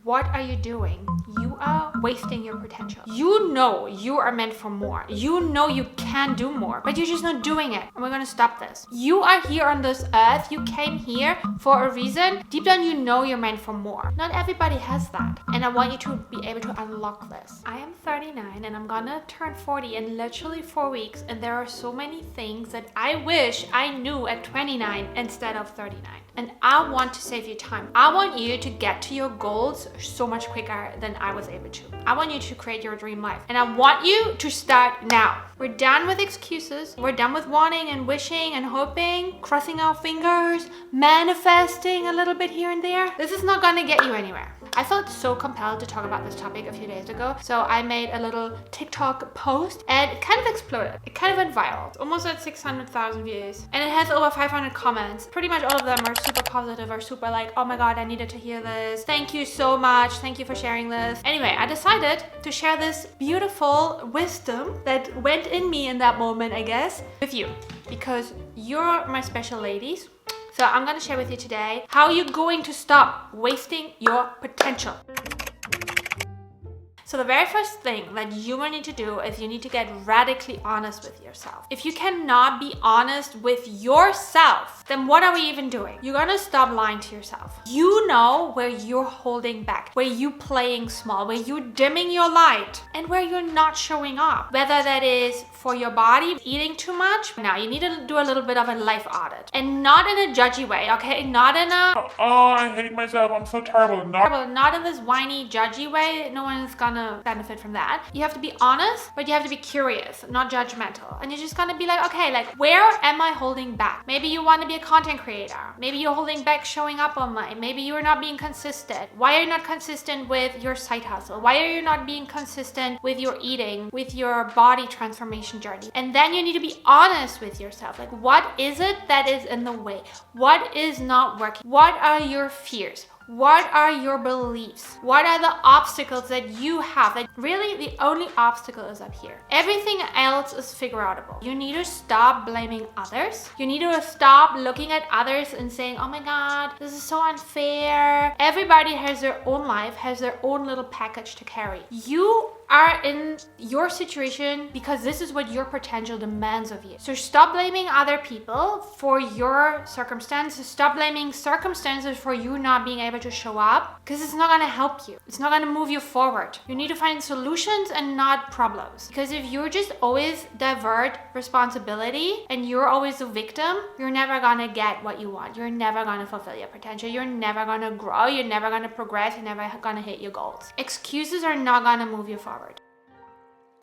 what are you doing? You are wasting your potential. You know you are meant for more. You know you can do more, but you're just not doing it. And we're gonna stop this. You are here on this earth. You came here for a reason. Deep down, you know you're meant for more. Not everybody has that. And I want you to be able to unlock this. I am 39 and I'm gonna turn 40 in literally 4 weeks. And there are so many things that I wish I knew at 29 instead of 39. And I want to save you time. I want you to get to your goals so much quicker than I was able to. I want you to create your dream life. And I want you to start now. We're done with excuses. We're done with wanting and wishing and hoping, crossing our fingers, manifesting a little bit here and there. This is not gonna get you anywhere. I felt so compelled to talk about this topic a few days ago. So I made a little TikTok post and it kind of exploded. It kind of went viral. It's almost at 600,000 views. And it has over 500 comments. Pretty much all of them are super positive or super like, oh my God, I needed to hear this. Thank you so much. Thank you for sharing this. Anyway, I decided to share this beautiful wisdom that went in me in that moment, I guess, with you. Because you're my special ladies. So I'm going to share with you today how you're going to stop wasting your potential. So the very first thing that you will need to do is you need to get radically honest with yourself. If you cannot be honest with yourself, then what are we even doing? You're gonna stop lying to yourself. You know where you're holding back, where you're playing small, where you're dimming your light, and where you're not showing up. Whether that is for your body, eating too much. Now you need to do a little bit of a life audit. And not in a judgy way, okay? Not in a, oh, I hate myself, I'm so terrible. Not in this whiny, judgy way. No one is gonna benefit from that. You have to be honest, but you have to be curious, not judgmental. And you're just gonna be like, okay, like where am I holding back? Maybe you want to be a content creator. Maybe you're holding back showing up online. Maybe you're not being consistent. Why are you not consistent with your side hustle? Why are you not being consistent with your eating, with your body transformation journey? And then you need to be honest with yourself. Like, what is it that is in the way? What is not working? What are your fears? What are your beliefs? What are the obstacles that you have? That really the only obstacle is up here. Everything else is figure outable. You need to stop blaming others. You need to stop looking at others and saying, oh my God, this is so unfair. Everybody has their own life, has their own little package to carry. You are in your situation because this is what your potential demands of you. So stop blaming other people for your circumstances. Stop blaming circumstances for you not being able to show up, because it's not going to help you. It's not going to move you forward. You need to find solutions and not problems. Because if you just always divert responsibility and you're always a victim, you're never going to get what you want. You're never going to fulfill your potential. You're never going to grow. You're never going to progress. You're never going to hit your goals. Excuses are not going to move you forward.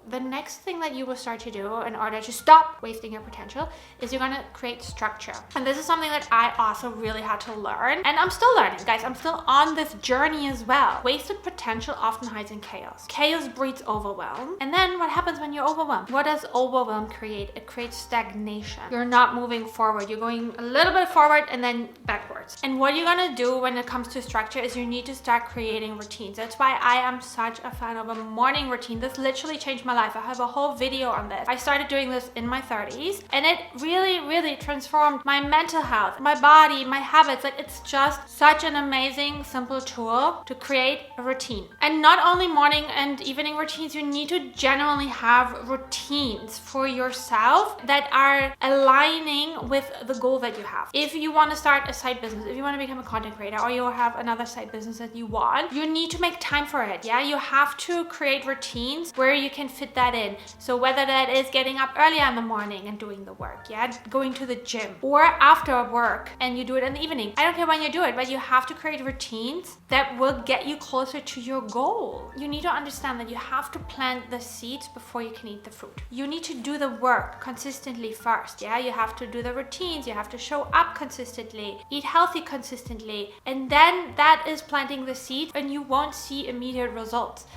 The next thing that you will start to do in order to stop wasting your potential is you're gonna create structure. And this is something that I also really had to learn. And I'm still learning, guys. I'm still on this journey as well. Wasted potential often hides in chaos. Chaos breeds overwhelm. And then what happens when you're overwhelmed? What does overwhelm create? It creates stagnation. You're not moving forward. You're going a little bit forward and then backwards. And what you're gonna do when it comes to structure is you need to start creating routines. That's why I am such a fan of a morning routine. This literally changed my life. I have a whole video on this. I started doing this in my 30s and it really transformed my mental health, my body, my habits. Like, it's just such an amazing, simple tool to create a routine. And not only morning and evening routines, you need to genuinely have routines for yourself that are aligning with the goal that you have. If you want to start a side business, if you want to become a content creator, or you have another side business that you want, you need to make time for it. Yeah, you have to create routines where you can fit that in. So whether that is getting up earlier in the morning and doing the work, yeah, going to the gym, or after work and you do it in the evening. I don't care when you do it, but you have to create routines that will get you closer to your goal. You need to understand that you have to plant the seeds before you can eat the fruit. You need to do the work consistently first. Yeah, you have to do the routines, you have to show up consistently, eat healthy consistently, and then that is planting the seeds and you won't see immediate results.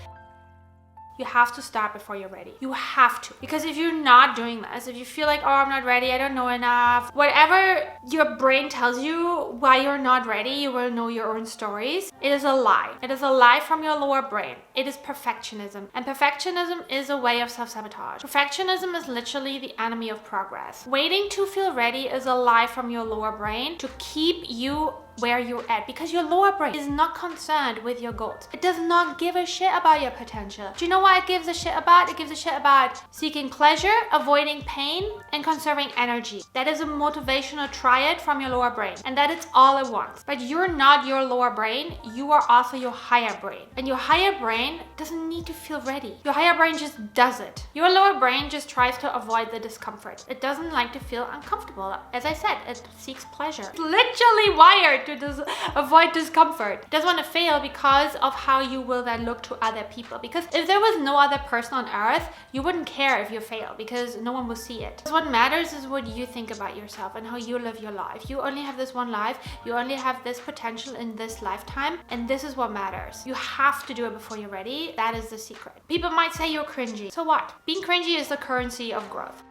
You have to start before you're ready. You have to. Because if you're not doing this, if you feel like, oh, I'm not ready, I don't know enough, whatever your brain tells you why you're not ready, you will know your own stories. It is a lie. It is a lie from your lower brain. It is perfectionism. And perfectionism is a way of self-sabotage. Perfectionism is literally the enemy of progress. Waiting to feel ready is a lie from your lower brain to keep you where you're at, because your lower brain is not concerned with your goals. It does not give a shit about your potential. Do you know what it gives a shit about? It gives a shit about seeking pleasure, avoiding pain, and conserving energy. That is a motivational triad from your lower brain, and that is all it wants. But you're not your lower brain, you are also your higher brain. And your higher brain doesn't need to feel ready. Your higher brain just does it. Your lower brain just tries to avoid the discomfort. It doesn't like to feel uncomfortable. As I said, it seeks pleasure. It's literally wired to avoid discomfort. It doesn't want to fail because of how you will then look to other people. Because if there was no other person on earth, you wouldn't care if you fail because no one will see it. Because what matters is what you think about yourself and how you live your life. You only have this one life. You only have this potential in this lifetime, and this is what matters. You have to do it before you're ready. That is the secret. People might say you're cringy. So what? Being cringy is the currency of growth.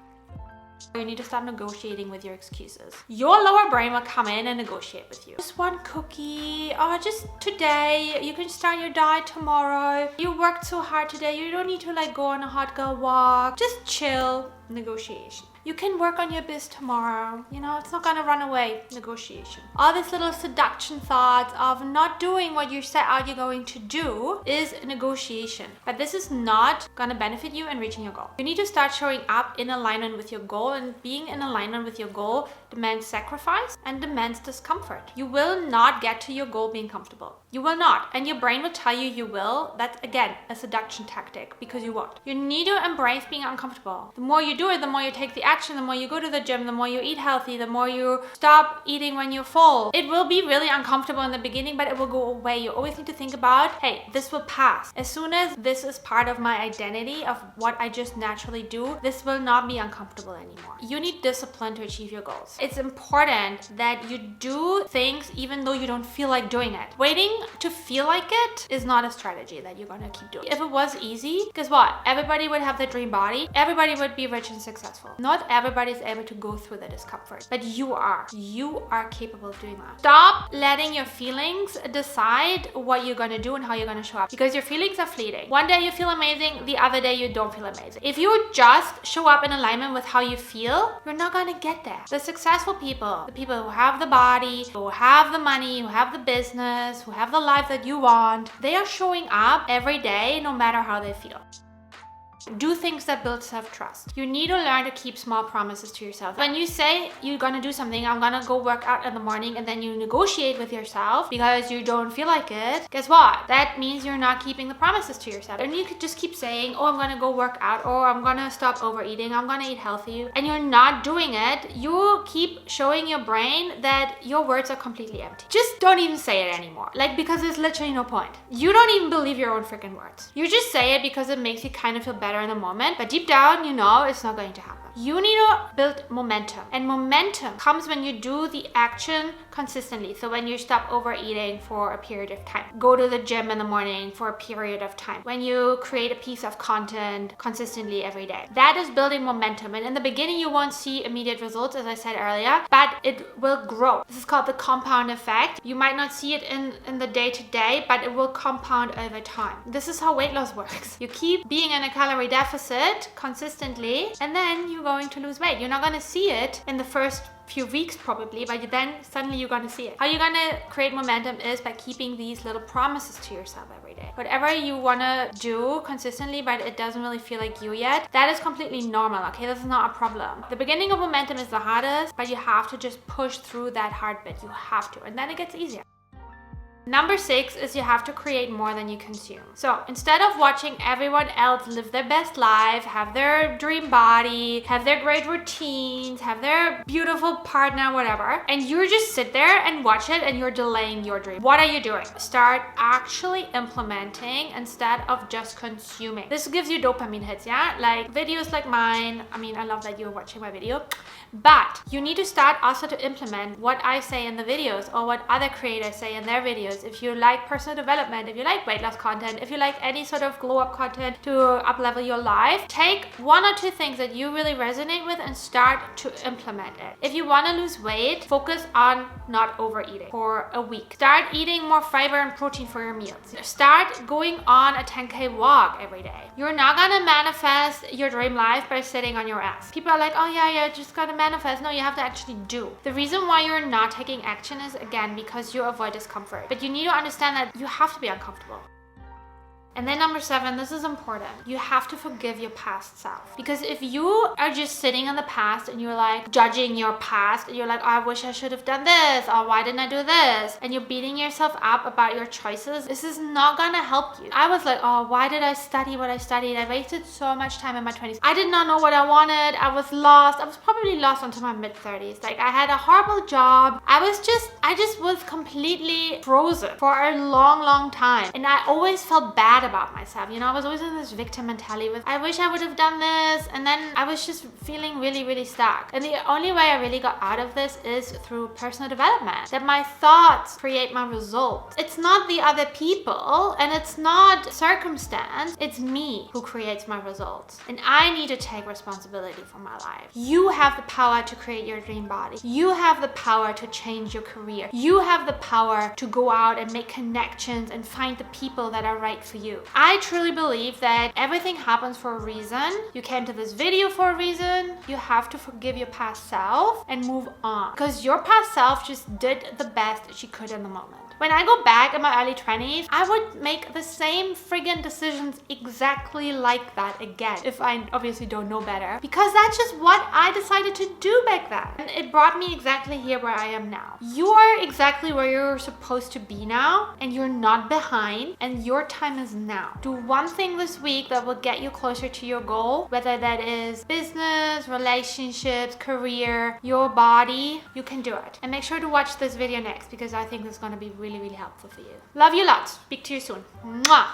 You need to start negotiating with your excuses. Your lower brain will come in and negotiate with you. Just one cookie, or just today, you can start your diet tomorrow. You worked so hard today, you don't need to like go on a hot girl walk. Just chill. Negotiation. You can work on your biz tomorrow. You know, it's not gonna run away. Negotiation. All these little seduction thoughts of not doing what you set out you're going to do is negotiation. But this is not gonna benefit you in reaching your goal. You need to start showing up in alignment with your goal, and being in alignment with your goal demands sacrifice and demands discomfort. You will not get to your goal being comfortable. You will not. And your brain will tell you you will. That's again a seduction tactic, because you won't. You need to embrace being uncomfortable. The more you do it, the more you take the action, the more you go to the gym, the more you eat healthy, the more you stop eating when you're full. It will be really uncomfortable in the beginning, but it will go away. You always need to think about, hey, this will pass. As soon as this is part of my identity of what I just naturally do, this will not be uncomfortable anymore. You need discipline to achieve your goals. It's important that you do things even though you don't feel like doing it. Waiting to feel like it is not a strategy that you're gonna keep doing. If it was easy, guess what? Everybody would have the dream body. Everybody would be rich and successful. Not everybody is able to go through the discomfort, but you are. You are capable of doing that. Stop letting your feelings decide what you're gonna do and how you're gonna show up, because your feelings are fleeting. One day you feel amazing, the other day you don't feel amazing. If you just show up in alignment with how you feel, you're not gonna get there. The successful people, the people who have the body, who have the money, who have the business, who have the life that you want, they are showing up every day no matter how they feel. Do things that build self-trust. You need to learn to keep small promises to yourself. When you say you're gonna do something, I'm gonna go work out in the morning, and then you negotiate with yourself because you don't feel like it, guess what? That means you're not keeping the promises to yourself. And you could just keep saying, oh, I'm gonna go work out, or I'm gonna stop overeating, I'm gonna eat healthy, and you're not doing it. You keep showing your brain that your words are completely empty. Just don't even say it anymore. Like, because there's literally no point. You don't even believe your own freaking words. You just say it because it makes you kind of feel better in the moment, but deep down, you know it's not going to happen. You need to build momentum, and momentum comes when you do the action consistently. So when you stop overeating for a period of time, go to the gym in the morning for a period of time, when you create a piece of content consistently every day, that is building momentum. And in the beginning, you won't see immediate results, as I said earlier, but it will grow. This is called the compound effect. You might not see it in the day to day, but it will compound over time. This is how weight loss works. You keep being in a calorie deficit consistently, and then you're going to lose weight. You're not going to see it in the first few weeks probably, but then suddenly you're going to see it. How you're going to create momentum is by keeping these little promises to yourself every day. Whatever you want to do consistently, but it doesn't really feel like you yet, that is completely normal, okay? This is not a problem. The beginning of momentum is the hardest, but you have to just push through that hard bit. You have to, and then it gets easier. Number 6 is you have to create more than you consume. So instead of watching everyone else live their best life, have their dream body, have their great routines, have their beautiful partner, whatever, and you just sit there and watch it and you're delaying your dream, what are you doing? Start actually implementing instead of just consuming. This gives you dopamine hits, yeah? Like videos like mine. I mean, I love that you're watching my video, but you need to start also to implement what I say in the videos or what other creators say in their videos. challenges, if you like personal development, if you like weight loss content, if you like any sort of glow up content to up level your life, take 1 or 2 things that you really resonate with and start to implement it. If you want to lose weight, focus on not overeating for a week. Start eating more fiber and protein for your meals. Start going on a 10K walk every day. You're not gonna manifest your dream life by sitting on your ass. People are like, oh yeah, just gotta manifest. No, you have to actually do. The reason why you're not taking action is, again, because you avoid discomfort. But you need to understand that you have to be uncomfortable. And then number 7, this is important. You have to forgive your past self. Because if you are just sitting in the past and you're like judging your past, and you're like, oh, I wish I should have done this, or why didn't I do this? And you're beating yourself up about your choices, this is not gonna help you. I was like, oh, why did I study what I studied? I wasted so much time in my 20s. I did not know what I wanted. I was lost. I was probably lost until my mid-30s. Like, I had a horrible job. I just was completely frozen for a long time. And I always felt bad about myself. You know, I was always in this victim mentality with, I wish I would have done this. And then I was just feeling really stuck. And the only way I really got out of this is through personal development. That my thoughts create my results. It's not the other people and it's not circumstance. It's me who creates my results. And I need to take responsibility for my life. You have the power to create your dream body. You have the power to change your career. You have the power to go out and make connections and find the people that are right for you. I truly believe that everything happens for a reason. You came to this video for a reason. You have to forgive your past self and move on. Because your past self just did the best she could in the moment. When I go back in my early 20s, I would make the same friggin' decisions exactly like that again, if I obviously don't know better, because that's just what I decided to do back then. And it brought me exactly here where I am now. You are exactly where you're supposed to be now, and you're not behind, and your time is now. Do one thing this week that will get you closer to your goal, whether that is business, relationships, career, your body. You can do it. And make sure to watch this video next, because I think this is going to be really helpful for you. Love you lots. Speak to you soon. Mwah!